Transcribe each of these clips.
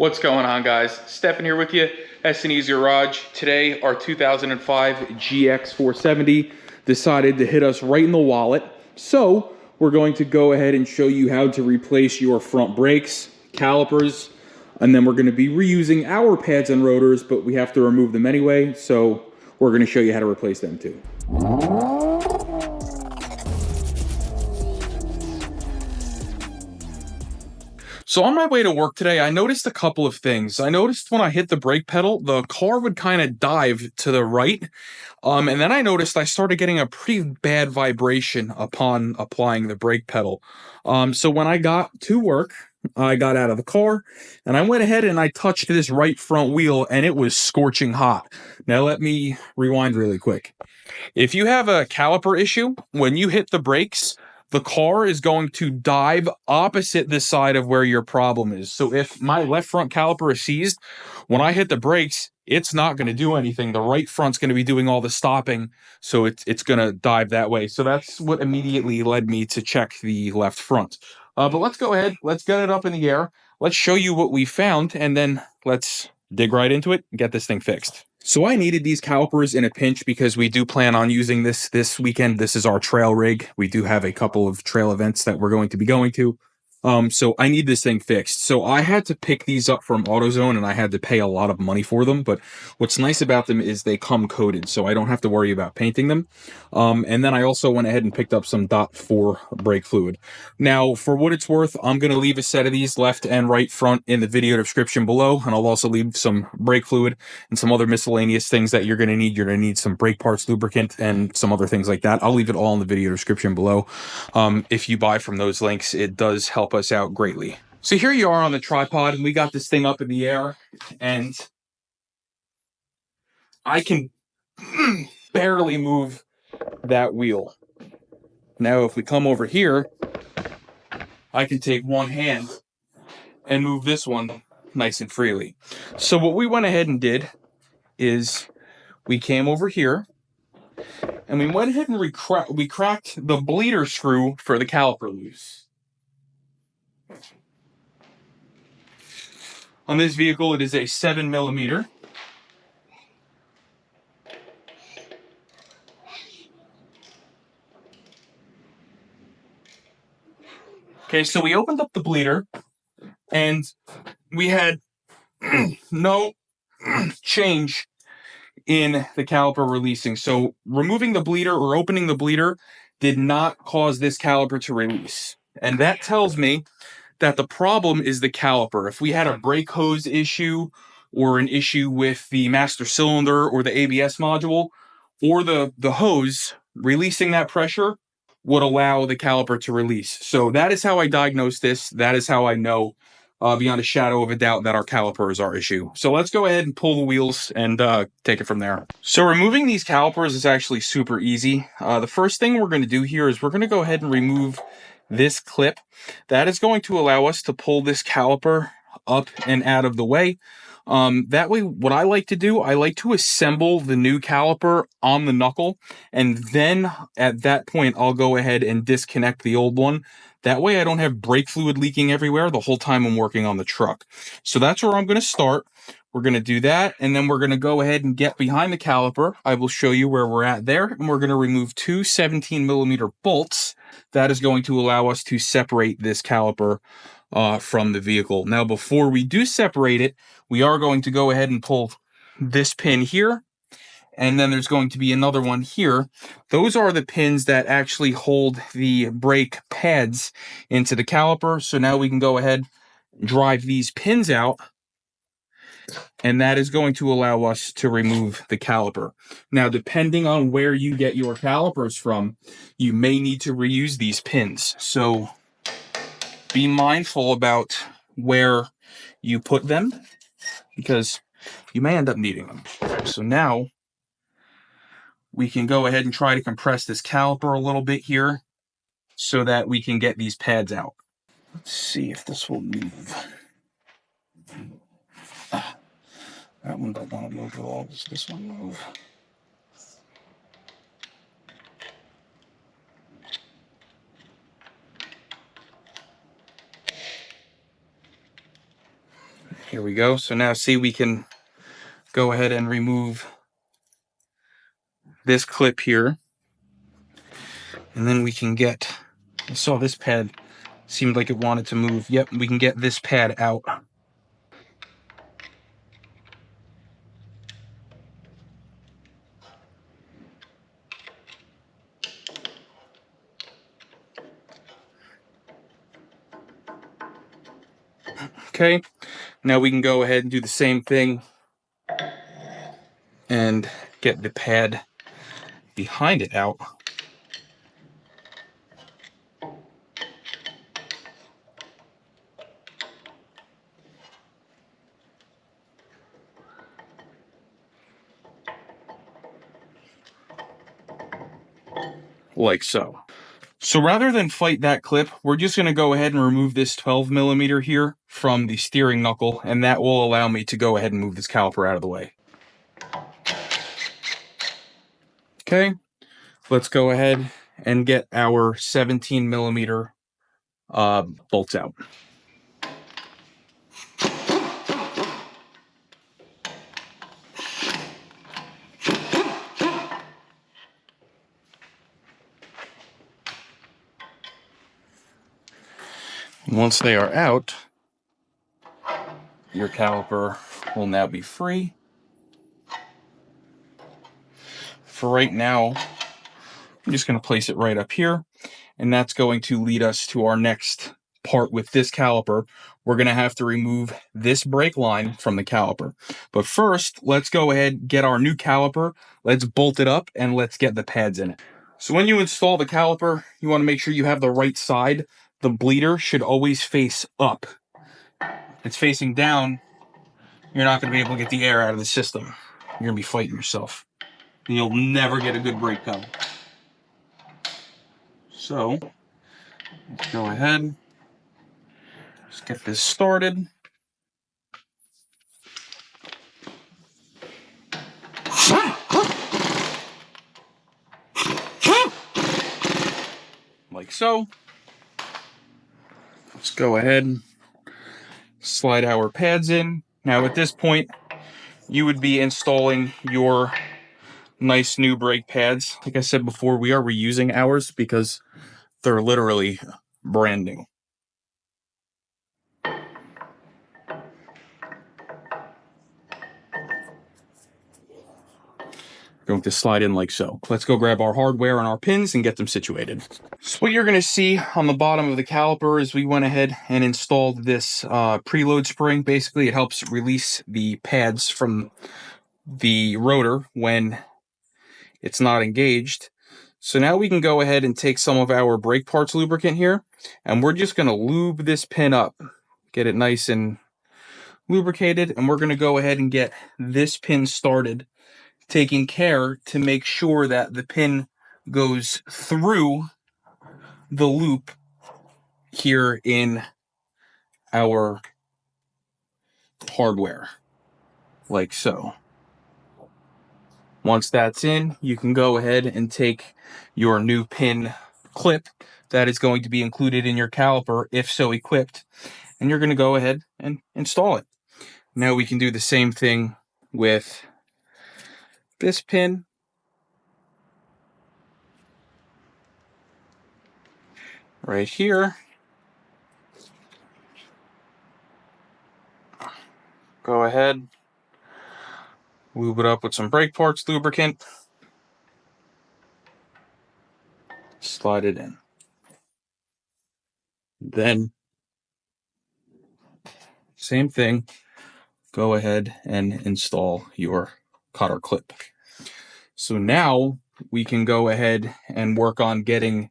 What's going on, guys? Stefan here with you, S&E's Garage. Today, our 2005 GX470 decided to hit us right in the wallet. So we're going to go ahead and show you how to replace your front brakes, calipers, and then we're going to be reusing our pads and rotors, but we have to remove them anyway. So we're going to show you how to replace them too. So on my way to work today, I noticed a couple of things. I noticed when I hit the brake pedal, the car would kind of dive to the right. And then I noticed I started getting a pretty bad vibration upon applying the brake pedal. So when I got to work, I got out of the car and I went ahead and I touched this right front wheel and it was scorching hot. Now let me rewind really quick. If you have a caliper issue, when you hit the brakes, the car is going to dive opposite the side of where your problem is. So if my left front caliper is seized, when I hit the brakes, it's not going to do anything. The right front's going to be doing all the stopping, so it's going to dive that way. So that's what immediately led me to check the left front. But let's go ahead. Let's get it up in the air. Let's show you what we found, and then let's dig right into it and get this thing fixed. So I needed these calipers in a pinch because we do plan on using this weekend. This is our trail rig. We do have a couple of trail events that we're going to be going to. So I need this thing fixed. So I had to pick these up from AutoZone and I had to pay a lot of money for them. But what's nice about them is they come coated, so I don't have to worry about painting them. And then I also went ahead and picked up some .4 brake fluid. Now, for what it's worth, I'm going to leave a set of these left and right front in the video description below. And I'll also leave some brake fluid and some other miscellaneous things that you're going to need. You're going to need some brake parts, lubricant, and some other things like that. I'll leave it all in the video description below. If you buy from those links, it does help us out greatly. So here you are on the tripod, and we got this thing up in the air, and I can barely move that wheel. Now, if we come over here, I can take one hand and move this one nice and freely. So what we went ahead and did is we came over here, and we went ahead and we cracked the bleeder screw for the caliper loose. On this vehicle, it is a 7mm. Okay, so we opened up the bleeder, and we had no change in the caliper releasing. So removing the bleeder or opening the bleeder did not cause this caliper to release. And that tells me that the problem is the caliper. If we had a brake hose issue or an issue with the master cylinder or the ABS module or the hose, releasing that pressure would allow the caliper to release. So that is how I diagnose this. That is how I know beyond a shadow of a doubt that our caliper is our issue. So let's go ahead and pull the wheels and take it from there. So removing these calipers is actually super easy. The first thing we're going to do here is we're going to go ahead and remove this clip. That is going to allow us to pull this caliper up and out of the way. That way, what I like to do, I like to assemble the new caliper on the knuckle, and then at that point, I'll go ahead and disconnect the old one. That way I don't have brake fluid leaking everywhere the whole time I'm working on the truck. So that's where I'm going to start. We're going to do that, and then we're going to go ahead and get behind the caliper. I will show you where we're at there, and we're going to remove two 17mm bolts. That is going to allow us to separate this caliper from the vehicle. Now, before we do separate it, we are going to go ahead and pull this pin here, and then there's going to be another one here. Those are the pins that actually hold the brake pads into the caliper. So now we can go ahead and drive these pins out, and that is going to allow us to remove the caliper. Now, depending on where you get your calipers from, you may need to reuse these pins. So be mindful about where you put them, because you may end up needing them. So now we can go ahead and try to compress this caliper a little bit here so that we can get these pads out. Let's see if this will move. That one don't want to move at all. Does this one move? Here we go. So now see, we can go ahead and remove this clip here. And then we can get, I saw this pad seemed like it wanted to move. Yep, we can get this pad out. Okay, now we can go ahead and do the same thing and get the pad behind it out. Like so. So rather than fight that clip, we're just going to go ahead and remove this 12mm here from the steering knuckle, and that will allow me to go ahead and move this caliper out of the way. Okay, let's go ahead and get our 17mm bolts out. Once they are out, your caliper will now be free. For right now, I'm just going to place it right up here, and that's going to lead us to our next part with this caliper. We're going to have to remove this brake line from the caliper. But first, let's go ahead, get our new caliper, let's bolt it up, and let's get the pads in it. So when you install the caliper, you want to make sure you have the right side. The bleeder should always face up. If it's facing down, you're not going to be able to get the air out of the system. You're going to be fighting yourself. And you'll never get a good brake come. So, let's go ahead. Let's get this started. Like so. Let's go ahead, slide our pads in. Now at this point, you would be installing your nice new brake pads. Like I said before, we are reusing ours because they're literally brand new. Going to slide in like so. Let's go grab our hardware and our pins and get them situated. So what you're going to see on the bottom of the caliper is we went ahead and installed this preload spring. Basically, it helps release the pads from the rotor when it's not engaged. So now we can go ahead and take some of our brake parts lubricant here, and we're just going to lube this pin up, get it nice and lubricated, and we're going to go ahead and get this pin started, taking care to make sure that the pin goes through the loop here in our hardware, like so. Once that's in, you can go ahead and take your new pin clip that is going to be included in your caliper, if so equipped, and you're going to go ahead and install it. Now we can do the same thing with this pin. Right here. Go ahead, lube it up with some brake parts lubricant. Slide it in. Then, same thing, go ahead and install your cutter clip. So now we can go ahead and work on getting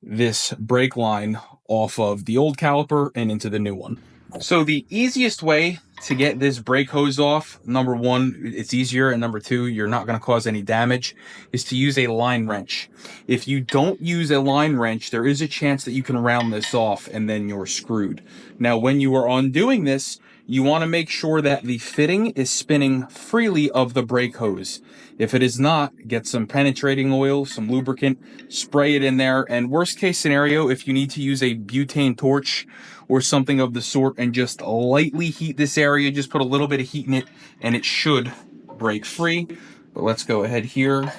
this brake line off of the old caliper and into the new one. So the easiest way to get this brake hose off, number one, it's easier, and number two, you're not going to cause any damage, is to use a line wrench. If you don't use a line wrench, there is a chance that you can round this off and then you're screwed. Now, when you are undoing this, you want to make sure that the fitting is spinning freely of the brake hose. If it is not, get some penetrating oil, some lubricant, spray it in there, and worst case scenario, if you need to use a butane torch or something of the sort and just lightly heat this area. Just put a little bit of heat in it and it should break free. But let's go ahead here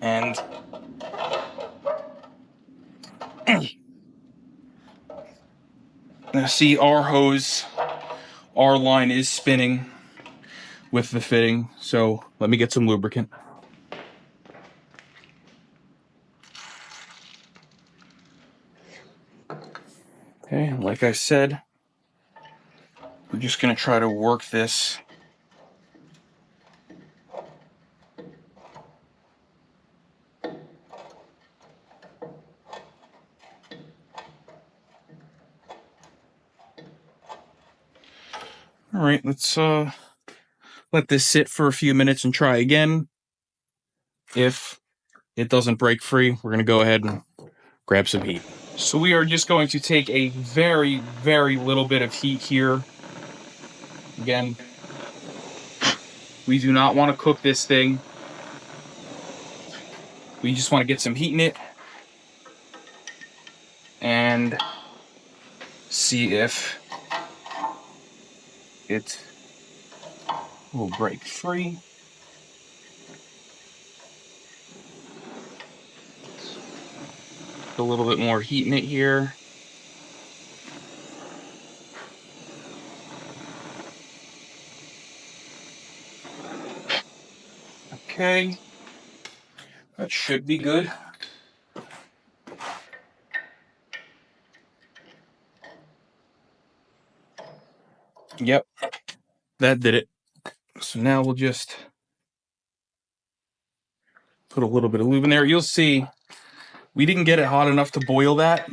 and now see our hose, our line is spinning with the fitting. So let me get some lubricant. Okay, like I said, we're just going to try to work this all right. Let's let this sit for a few minutes and try again. If it doesn't break free, we're going to go ahead and grab some heat. So we are just going to take a very, very little bit of heat here. Again, we do not want to cook this thing. We just want to get some heat in it and see if it will break free. A little bit more heat in it here. Okay, that should be good. Yep, that did it. So now we'll just put a little bit of lube in there. You'll see we didn't get it hot enough to boil that.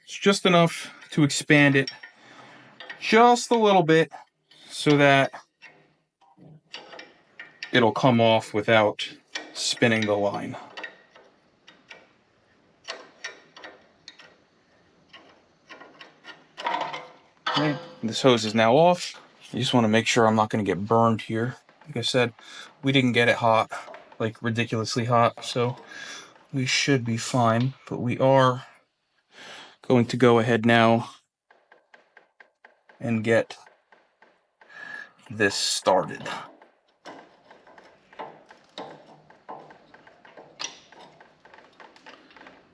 It's just enough to expand it just a little bit so that it'll come off without spinning the line. Okay, this hose is now off. You just want to make sure I'm not going to get burned here. Like I said, we didn't get it hot, like ridiculously hot, so we should be fine. But we are going to go ahead now and get this started.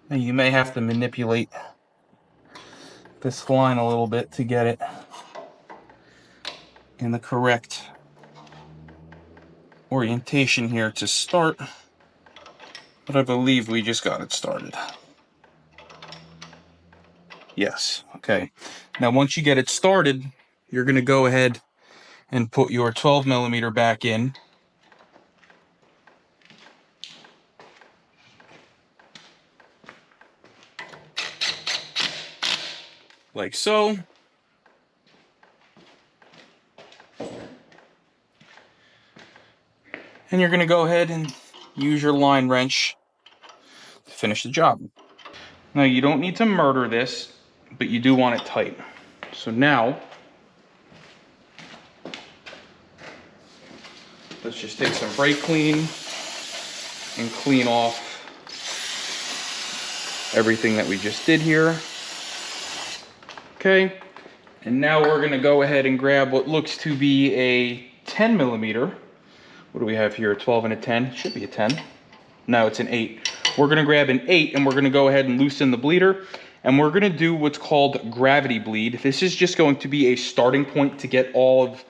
Now you may have to manipulate this line a little bit to get it in the correct orientation here to start, but I believe we just got it started. Yes, okay. Now once you get it started, you're going to go ahead and put your 12mm back in. Like so. And you're going to go ahead and use your line wrench to finish the job. Now you don't need to murder this, but you do want it tight. So now, let's just take some brake clean and clean off everything that we just did here. Okay, and now we're going to go ahead and grab what looks to be a 10mm. What do we have here? A 12 and a 10? It should be a 10. No, it's an 8. We're going to grab an 8 and we're going to go ahead and loosen the bleeder. And we're going to do what's called gravity bleed. This is just going to be a starting point to get all of,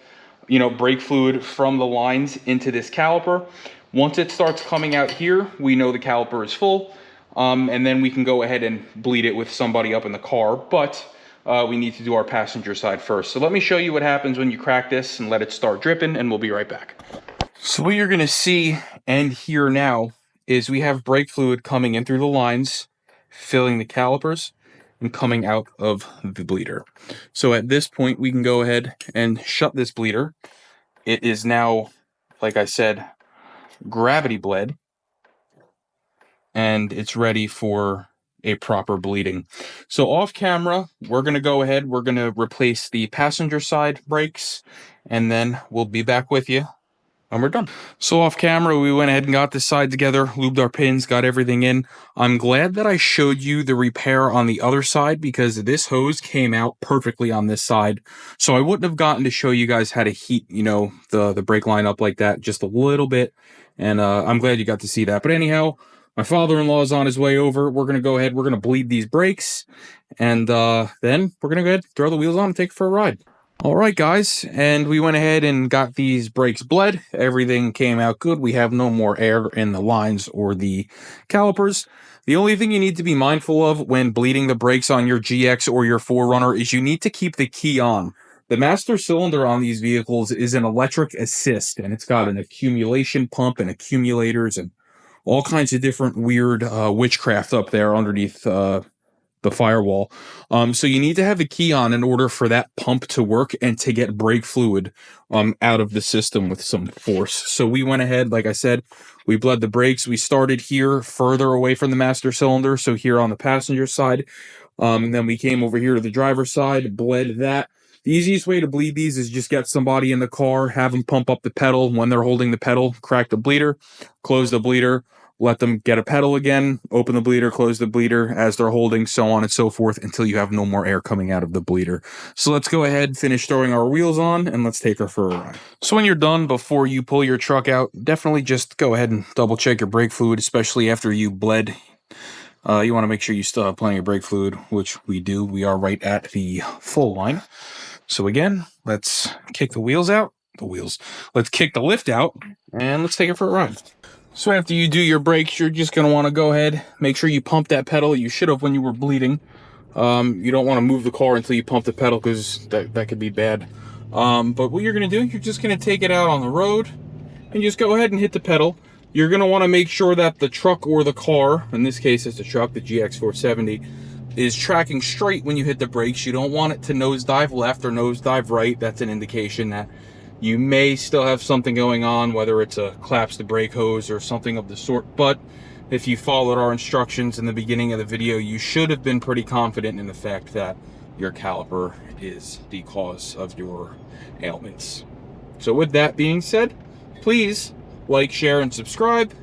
brake fluid from the lines into this caliper. Once it starts coming out here, we know the caliper is full. And then we can go ahead and bleed it with somebody up in the car. But we need to do our passenger side first. So let me show you what happens when you crack this and let it start dripping, and we'll be right back. So what you're going to see and hear now is we have brake fluid coming in through the lines, filling the calipers, and coming out of the bleeder. So at this point, we can go ahead and shut this bleeder. It is now, like I said, gravity bled, and it's ready for a proper bleeding. So off camera, we're going to go ahead, we're going to replace the passenger side brakes, and then we'll be back with you and we're done. So off camera, we went ahead and got this side together, lubed our pins, got everything in. I'm glad that I showed you the repair on the other side because this hose came out perfectly on this side. So I wouldn't have gotten to show you guys how to heat, you know, the brake line up like that just a little bit. And I'm glad you got to see that. But anyhow, my father-in-law is on his way over. We're going to go ahead, we're going to bleed these brakes. And then we're going to go ahead, throw the wheels on and take it for a ride. All right, guys, and we went ahead and got these brakes bled. Everything came out good. We have no more air in the lines or the calipers. The only thing you need to be mindful of when bleeding the brakes on your GX or your 4Runner is you need to keep the key on. The master cylinder on these vehicles is an electric assist, and it's got an accumulation pump and accumulators and all kinds of different weird witchcraft up there underneath the firewall. So you need to have the key on in order for that pump to work and to get brake fluid out of the system with some force. So we went ahead, like I said, we bled the brakes. We started here further away from the master cylinder, so here on the passenger side. And then we came over here to the driver's side, bled that. The easiest way to bleed these is just get somebody in the car, have them pump up the pedal. When they're holding the pedal, crack the bleeder, close the bleeder, let them get a pedal again, open the bleeder, close the bleeder as they're holding, so on and so forth, until you have no more air coming out of the bleeder. So let's go ahead, finish throwing our wheels on, and let's take her for a ride. So when you're done, before you pull your truck out, definitely just go ahead and double check your brake fluid, especially after you bled. You want to make sure you still have plenty of brake fluid, which we do. We are right at the full line. So again, let's kick the wheels out. Let's kick the lift out, and let's take it for a ride. So after you do your brakes, you're just going to want to go ahead, make sure you pump that pedal. You should have when you were bleeding. You don't want to move the car until you pump the pedal because that could be bad. But what you're going to do, you're just going to take it out on the road and just go ahead and hit the pedal. You're going to want to make sure that the truck or the car, in this case it's the truck, the GX470, is tracking straight when you hit the brakes. You don't want it to nosedive left or nosedive right. That's an indication that you may still have something going on, whether it's a collapsed brake hose or something of the sort. But if you followed our instructions in the beginning of the video, you should have been pretty confident in the fact that your caliper is the cause of your ailments. So with that being said, please like, share, and subscribe.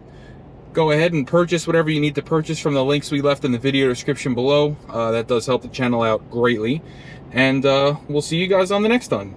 Go ahead and purchase whatever you need to purchase from the links we left in the video description below. That does help the channel out greatly. And we'll see you guys on the next time.